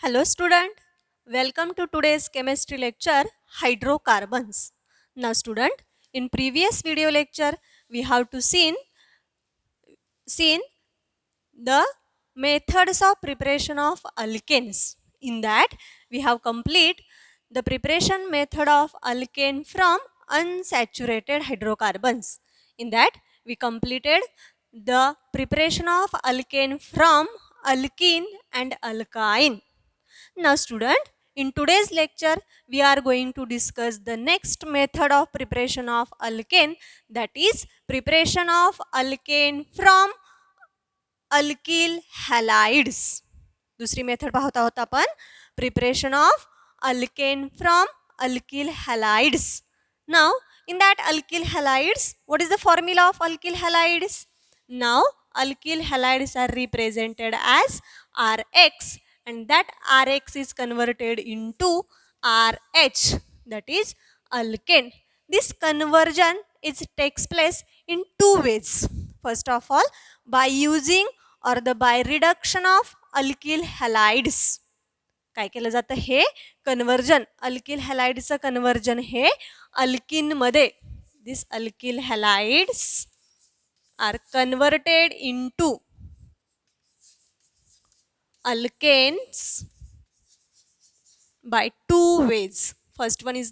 Hello student, welcome to today's chemistry lecture hydrocarbons. Now student, in previous video lecture we have to seen the methods of preparation of alkanes. In that we have complete the preparation method of alkane from unsaturated hydrocarbons. In that we completed the preparation of alkane from alkene and alkyne. Now student, in today's lecture we are going to discuss the next method of preparation of alkane, that is preparation of alkane from alkyl halides. दुसरी method पाहत आहोत आपण preparation of alkane from alkyl halides. Now in that alkyl halides, what is the formula of alkyl halides? Now alkyl halides are represented as Rx, and that Rx is converted into RH, that is alkane. This conversion takes place in two ways. First of all, by using or by reduction of alkyl halides. काय केलं जातं हे conversion, alkyl हॅलाइडचं conversion हे alkane मध्ये. This alkyl halides are converted into alkanes by two ways. First one is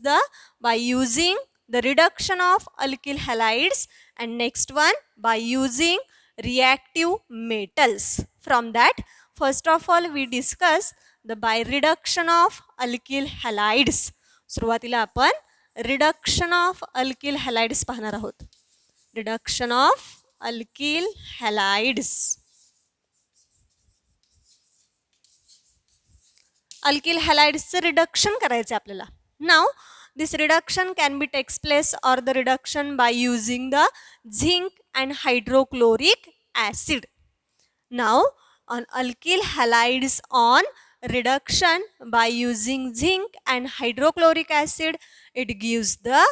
by using the reduction of alkyl halides, and next one by using reactive metals. From that, first of all we discuss the by reduction of alkyl halides. सुरुवातीला आपण reduction of alkyl halides पाहणार आहोत. Reduction of alkyl halides. Alkyl हॅलाइड्सचं reduction करायचं आहे आपल्याला. नाव this reduction can be takes place or the reduction by using the zinc and hydrochloric acid. Now on alkyl halides on reduction by using zinc and hydrochloric acid, it gives the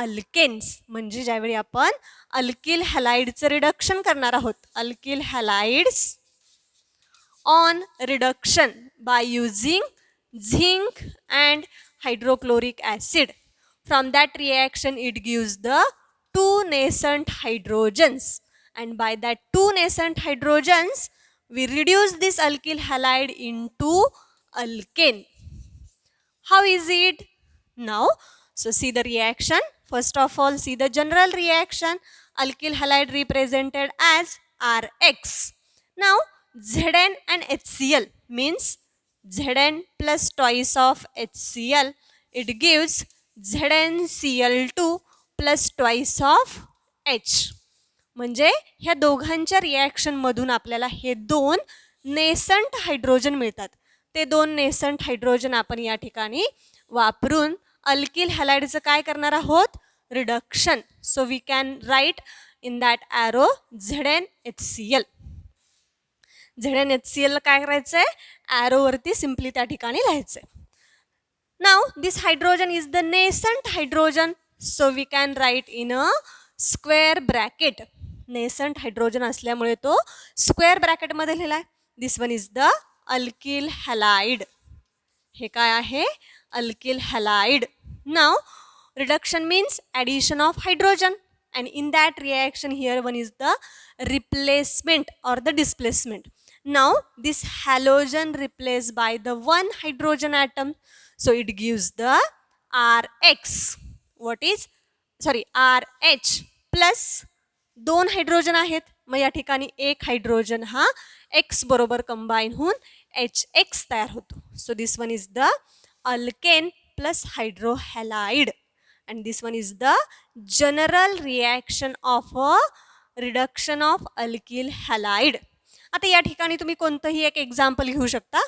alkanes. म्हणजे ज्यावेळी आपण alkyl हॅलाइडचं reduction करणार आहोत, alkyl हॅलाइड्स on reduction by using zinc and hydrochloric acid. From that reaction it gives the two nascent hydrogens, and by that two nascent hydrogens we reduce this alkyl halide into alkane. How is it? Now, so see the reaction. First of all, see the general reaction. Alkyl halide represented as Rx. Now Zn and HCl means Zn plus twice of HCl, it gives ZnCl2 plus twice of H. म्हणजे ह्या दोघांच्या reaction मधून आपल्याला हे दोन नेसंट hydrogen मिळतात. ते दोन नेसंट hydrogen आपण या ठिकाणी वापरून अल्किल हॅलाइडचं काय करणार आहोत? Reduction. So we can write in that arrow ZnHCl. ZnHCl काय करायचं आहे? ॲरोवरती सिम्पली त्या ठिकाणी लिहायचं आहे. Now this hydrogen is the nascent hydrogen, so we can write in a square bracket. Nascent hydrogen असल्यामुळे तो स्क्वेअर ब्रॅकेटमध्ये लिहिला आहे. This one is the alkyl halide. हे काय आहे? Alkyl halide. Now reduction means addition of hydrogen, and in that reaction here one is the replacement or the displacement. Now this halogen replaced by the one hydrogen atom, so it gives the Rx. What is RH plus दोन hydrogen आहेत. मग या ठिकाणी एक hydrogen हा X बरोबर combine होऊन HX तयार होतो. So this one is the alkane plus hydrohalide, and this one is the general reaction of a reduction of alkyl halide. आता या ठिकाणी तुम्ही कोणतंही एक एक्झाम्पल घेऊ शकता.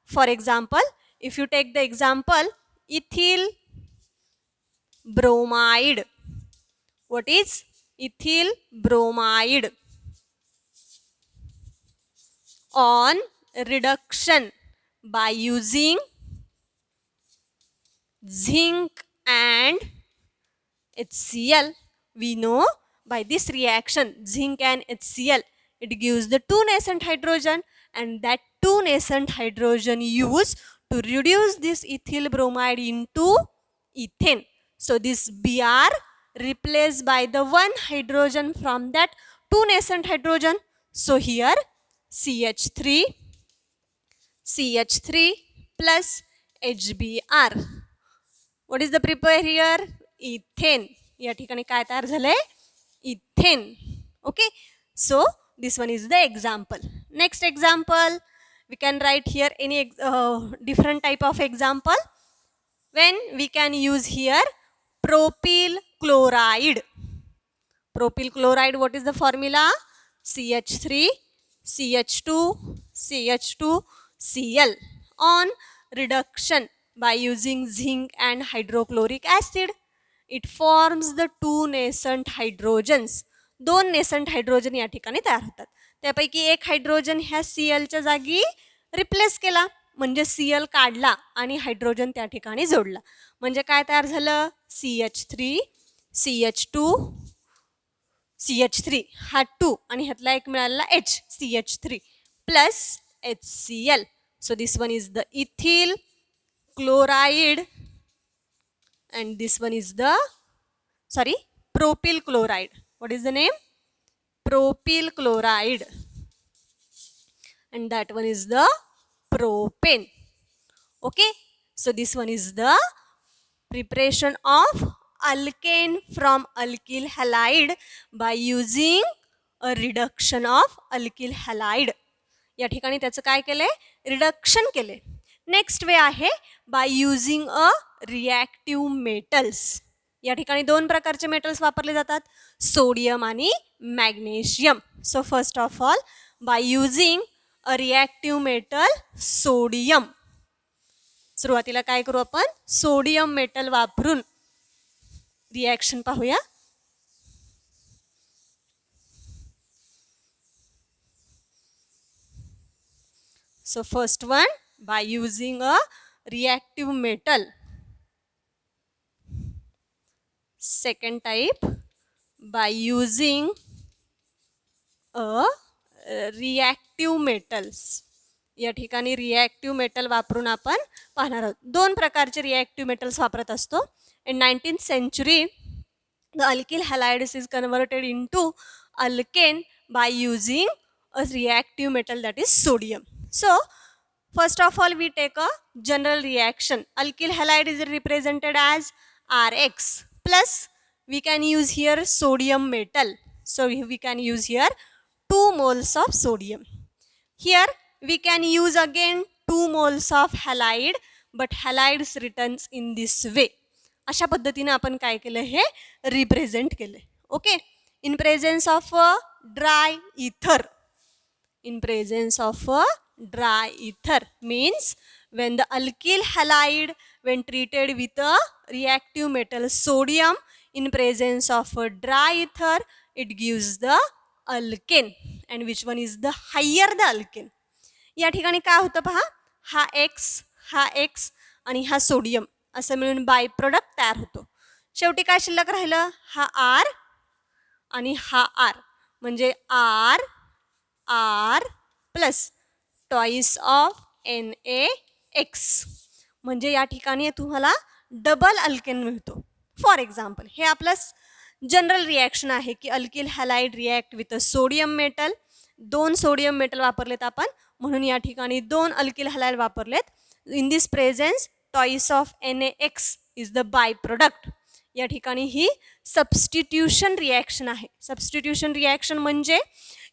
For example, if you take the example ethyl bromide. what is ethyl bromide? On reduction by using zinc and HCl, we know by this reaction zinc and HCl, it gives the two nascent hydrogen, and that two nascent hydrogen used to reduce this ethyl bromide into ethane. So this Br replaced by the one hydrogen from that two nascent hydrogen. So here CH3 plus HBr. What is the prepare here? Ethane. या ठिकाणी काय तयार झालंय? Ethane. Okay. So this one is the example. Next example, we can write here any different type of example. When we can use here propyl chloride. Propyl chloride, what is the formula? CH3, CH2, CH2, Cl. On reduction by using zinc and hydrochloric acid, it forms the two nascent hydrogens. दोन नेसंट hydrogen या ठिकाणी तयार होतात. त्यापैकी एक hydrogen ह्या Clच्या जागी replace केला, म्हणजे Cl काढला आणि हायड्रोजन त्या ठिकाणी जोडला. म्हणजे काय तयार झालं? CH3, CH2, CH3 हा 2 आणि ह्यातला एक मिळालेला H, CH3 plus HCl. So this one is the ethyl chloride and this one is the propyl chloride. What is the name? Propyl chloride. And that one is the propane. Okay. So this one is the preparation of alkane from alkyl halide by using a reduction of alkyl halide. या ठिकाणी त्याचं काय केलंय? Reduction केले. Next वे आहे bye using अ reactive metals. या ठिकाणी दोन प्रकारचे मेटल्स वापरले जातात, सोडियम आणि magnesium. So first of all bye using a reactive metal sodium. सुरुवातीला काय करू आपण? सोडियम मेटल वापरून रिॲक्शन पाहूया. So first one by using a reactive metal. Second type by using a reactive metals. या ठिकाणी रिॲक्टिव्ह मेटल वापरून आपण पाहणार आहोत. दोन प्रकारचे रिॲक्टिव्ह मेटल्स वापरत असतो. In 19th century, the alkyl halides is converted into alkane by using a reactive metal that is sodium. So, first of all, we take a general reaction. Alkyl halide is represented as Rx plus we can use here sodium metal. So, we can use here 2 moles of sodium. Here, we can use again 2 moles of halide, but halides returns in this way. अशा पद्धतीने आपण काय केलं? हे represent केले. Okay. In presence of dry ether. In presence of a dry ether means when the alkyl halide when treated with a reactive metal sodium in presence of a dry ether, it gives the alkane. And which one is the higher the alkane? या ठिकाणी काय होतं पहा, हा X आणि हा sodium असं मिळून बाय प्रोडक्ट तयार होतो. शेवटी काय शिल्लक राहिलं? हा R आणि हा R म्हणजे R plus twice of NaX. म्हणजे या ठिकाणी तुम्हाला डबल अल्केन मिळतो. फॉर एक्झाम्पल हे आपलं जनरल रिॲक्शन आहे की alkyl halide react with a sodium metal. 2 sodium metal वापरलेत आपण, म्हणून या ठिकाणी 2 अल्किल हॅलाइड वापरलेत. In this presence twice of NaX is the by product. या ठिकाणी ही सबस्टिट्यूशन रिॲक्शन आहे. सबस्टिट्यूशन रिॲक्शन म्हणजे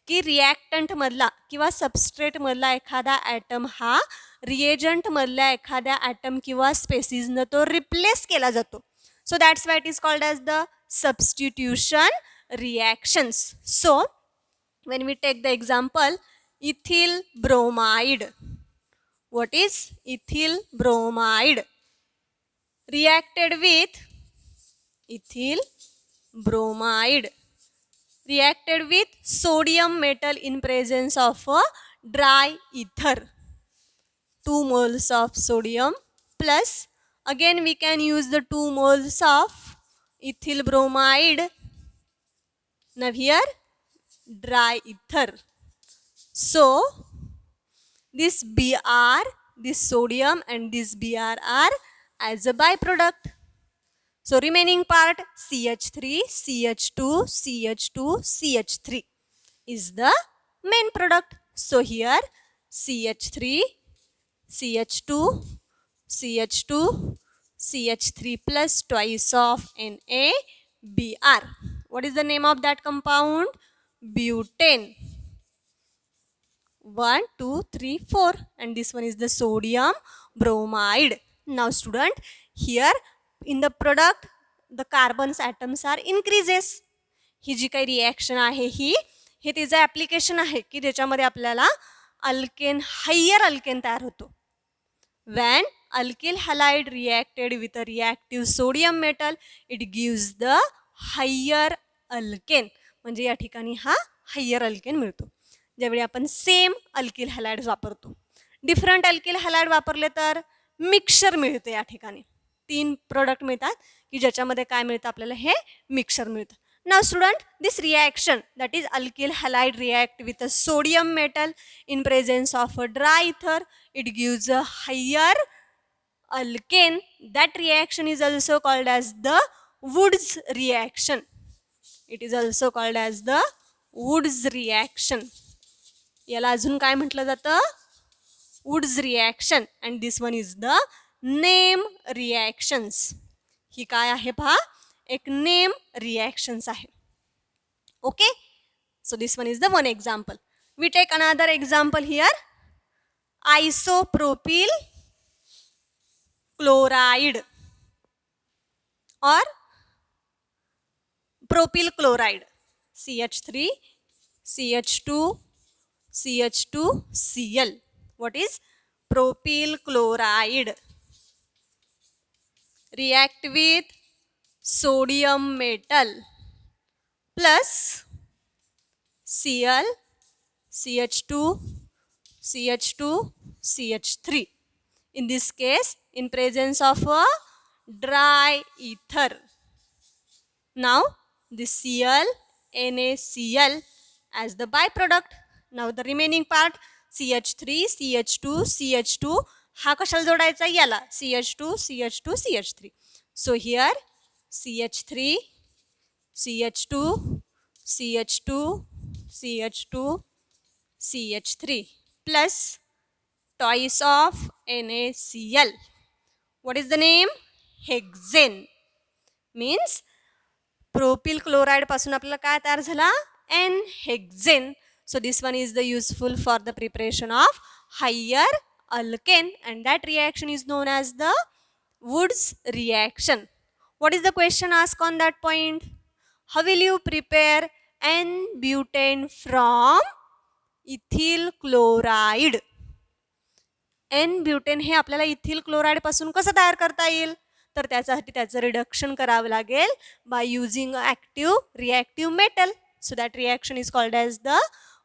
की रिॲक्टंटमधला किंवा सबस्ट्रेटमधला एखादा ॲटम हा रिएजंटमधल्या एखाद्या ॲटम किंवा स्पेसिसनं तो रिप्लेस केला जातो. So that's why it is called as the substitution reactions. So when we take the example ethyl bromide. What is ethyl bromide? Reacted with ethyl bromide reacted with sodium metal in presence of a dry ether. 2 moles of sodium plus again we can use the 2 moles of ethyl bromide. Now here dry ether. So this Br this sodium and this Br are as a byproduct. So remaining part CH3, CH2, CH2, CH3 is the main product. So here CH3, CH2, CH2, CH3 plus twice of NaBr. What is the name of that compound? Butane. 1, 2, 3, 4, and this one is the sodium bromide. Now student, here in the product the carbon's atoms are increases. ही जी काही reaction आहे हे तिचं application आहे की ज्याच्यामध्ये आपल्याला alkane higher alkane तयार होतो. When alkyl halide reacted with a reactive sodium metal, it gives the higher alkane. म्हणजे या ठिकाणी हा हायर अल्केन मिळतो. ज्यावेळी आपण सेम अल्किल हॅलाइड्स वापरतो. डिफरंट अल्किल हॅलाइड वापरले तर मिक्सचर मिळते. या ठिकाणी 3 प्रोडक्ट मिळतात की ज्याच्यामध्ये काय मिळतं आपल्याला हे मिक्सचर मिळतं. Now student, this reaction, that is alkyl halide react with a sodium metal in presence of a dry ether. It gives a higher alkane. That reaction is also called as the Woods reaction. It is also called as the Woods reaction. याला अजून काय म्हटलं जातं? Woods reaction. And this one is the name reactions. ही काय आहे पहा? एक name reactions आहे. Okay, so this one is the one example. We take another example here. Isopropyl chloride or propyl chloride, CH3, CH2, CH2Cl. What is propyl chloride? React with sodium metal plus Cl, CH2, CH2, CH3. In this case, in presence of a dry ether. Now, this Cl, NaCl as the byproduct. Now, the remaining part CH3, CH2, CH2. हा कशाला जोडायचा? याला CH2, CH2, CH3. So, here CH3, CH2, CH2, CH2, CH3 plus twice of NaCl. What is the name? Hexane. Means propyl chloride पासून आपल्याला काय तयार झाला? N-hexane. So this one is the useful for the preparation of higher alkane, and that reaction is known as the Woods reaction. What is the question asked on that point? How will you prepare N-butane from ethyl chloride? N-ब्युटेन हे आपल्याला ethyl chloride पासून कसं तयार करता येईल? तर त्यासाठी त्याचं reduction करावं लागेल by using active reactive metal. So that reaction is called as the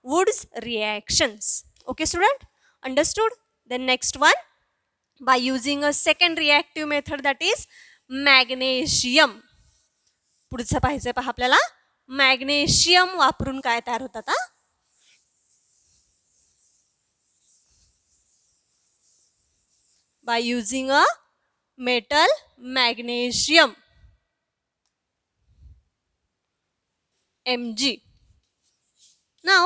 Wurtz reactions. Okay student, understood? Then next one, by using a second reactive method, that is magnesium. पुढचं पाहायचं पहा आपल्याला. मॅग्नेशियम वापरून काय तयार होतात? हा, by using a metal magnesium, Mg. Now,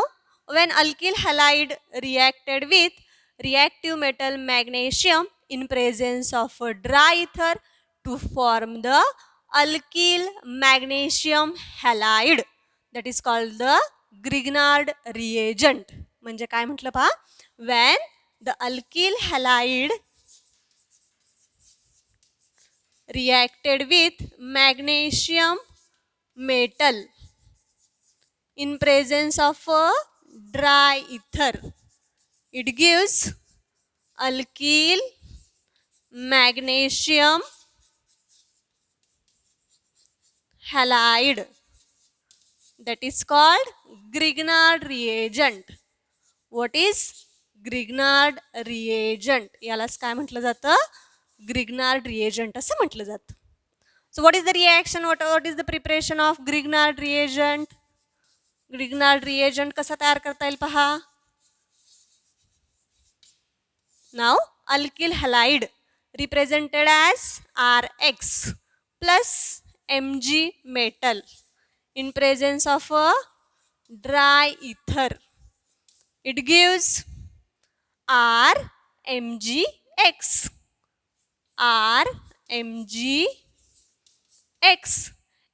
when alkyl halide reacted with reactive metal magnesium in presence of a dry ether to form the alkyl magnesium halide, that is called the Grignard reagent. म्हणजे काय म्हटलं पहा? When the alkyl halide reacted with magnesium metal in presence of a dry ether, it gives alkyl magnesium halide, that is called Grignard reagent. What is Grignard reagent? यालाच काय म्हटलं जातं? Grignard reagent असं म्हटलं जातं. So what is the reaction? What is the preparation of Grignard reagent? Grignard reagent कसा तयार करता येईल पहा. Now alkyl halide represented as Rx plus Mg metal in presence of a dry ether. It gives RMgX. RMgX.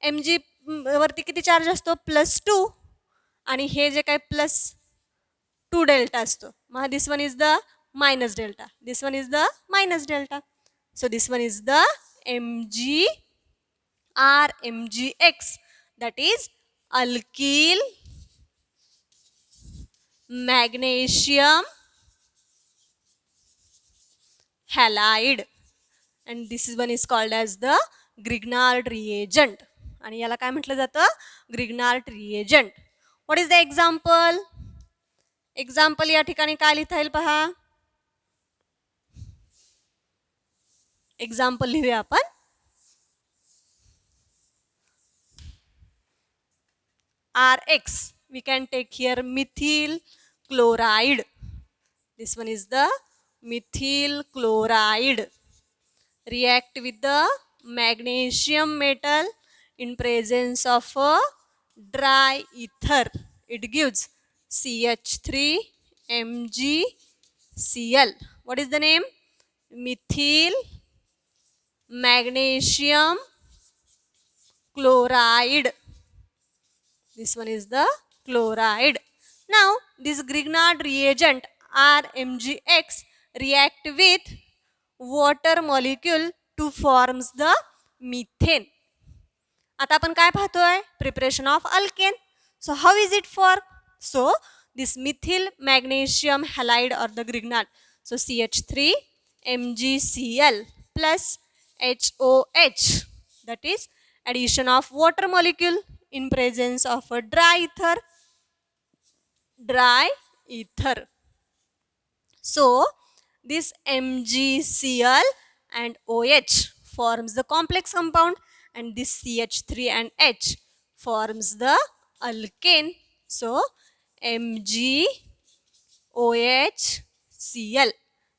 Mg वरती किती charge असतो +2 आणि हे जे काय +2 डेल्टा असतो. मग this one is the minus delta. This one is the minus delta. So this one is the Mg RMgX, that is alkyl magnesium halide, and this one is called as the Grignard reagent. आणि याला काय म्हटलं जातं Grignard reagent. What is the example? Example या ठिकाणी काय लिहिता येईल पहा. Example लिहूया आपण. Rx, we can take here methyl chloride. This one is the methyl chloride. React with the magnesium metal in presence of a dry ether. It gives CH3MgCl. What is the name? Methyl magnesium chloride. This one is the chloride. Now this Grignard reagent RMgX react with water molecule to forms the methane. आता आपण काय पाहतोय preparation of alkane. So how is it for? So this methyl magnesium halide or the Grignard. So CH3MgCl plus HOH, that is addition of water molecule in presence of a dry ether. So this MgCl and OH forms the complex compound, and this CH3 and H forms the alkane. So MgOHCl,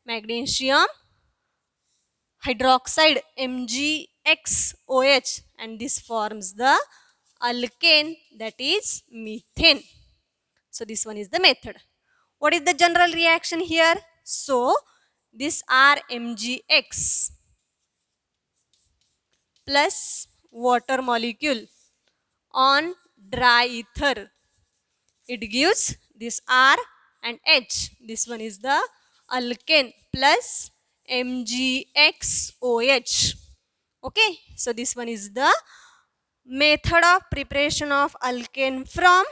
magnesium hydroxide MgXOH, and this forms the alkane, that is methane. So this one is the method. What is the general reaction here? So this RMgX plus water molecule on dry ether, it gives this R and H. This one is the alkane plus MgXOH. Okay, so this one is the method of preparation of alkane from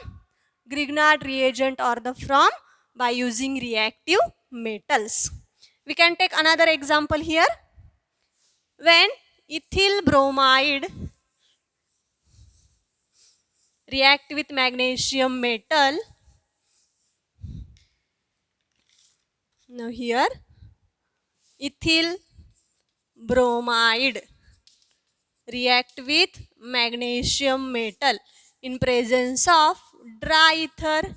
Grignard reagent or the from by using reactive metals. We can take another example here. When ethyl bromide react with magnesium metal, now here ethyl bromide react with magnesium metal in presence of dry ether.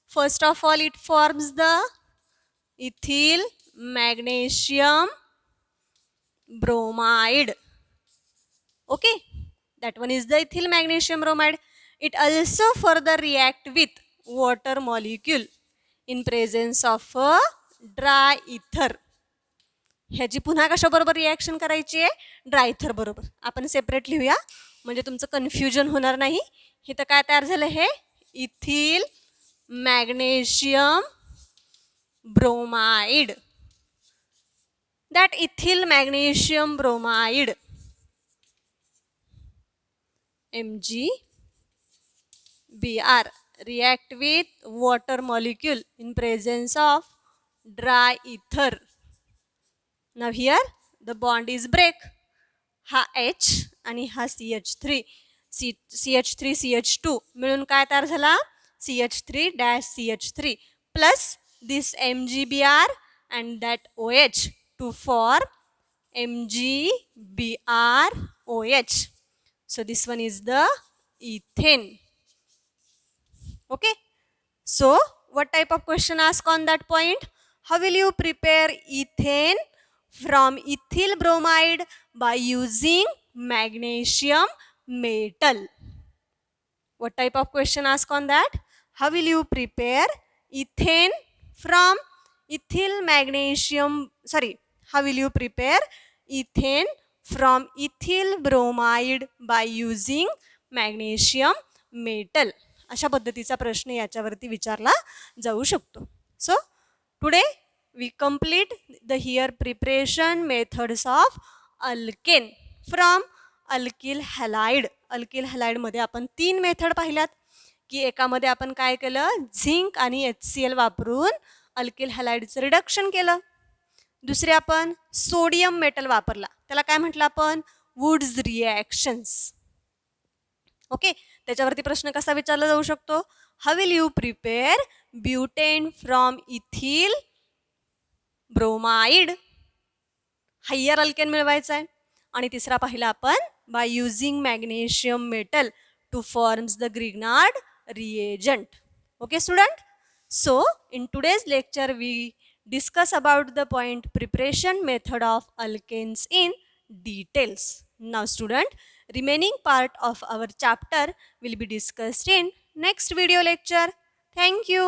First of all, it forms the ethyl magnesium bromide. Okay, that one is the ethyl magnesium bromide. It also further react with water molecule in presence of a dry ether. ह्याची पुन्हा कशाबरोबर reaction करायची आहे dry ether बरोबर. आपण separate लिहूया म्हणजे तुमचं confusion होणार नाही. इथं काय तयार झालं हे ethyl magnesium bromide. That ethyl magnesium bromide MgBr react with water molecule in presence of dry ether. Now here the bond is break. हा H आणि हा CH3 CH3 CH2 मिळून काय तयार झाला CH3-CH3 plus this MgBr and that OH to form MgBrOH. So this one is the ethane. Okay. So what type of question asked on that point? How will you prepare ethane from ethyl bromide by using magnesium metal? What type of question ask on that? How will you prepare ethane from how will you prepare ethane from ethyl bromide by using magnesium metal? अशा पद्धतीचा प्रश्न याच्यावरती विचारला जाऊ शकतो. So today we complete the here preparation methods of alkane from alkyl halide. Alkyl halide मध्ये आपण 3 method पाहिल्यात की एकामध्ये आपण काय केलं, झिंक आणि HCl वापरून अल्किल हॅलाइडचं रिडक्शन केलं. दुसरे आपण सोडियम मेटल वापरला, त्याला काय म्हटलं आपण, वुड्स रिॲक्शन्स. ओके, त्याच्यावरती प्रश्न कसा विचारला जाऊ शकतो, how will you prepare butane from ethyl bromide, higher alkane मिळवायचं आहे. आणि तिसरा पाहिला आपण by using magnesium metal to forms the Grignard reagent. Okay student, so in today's lecture we discuss about the point preparation method of alkanes in details. Now student, remaining part of our chapter will be discussed in next video lecture. Thank you.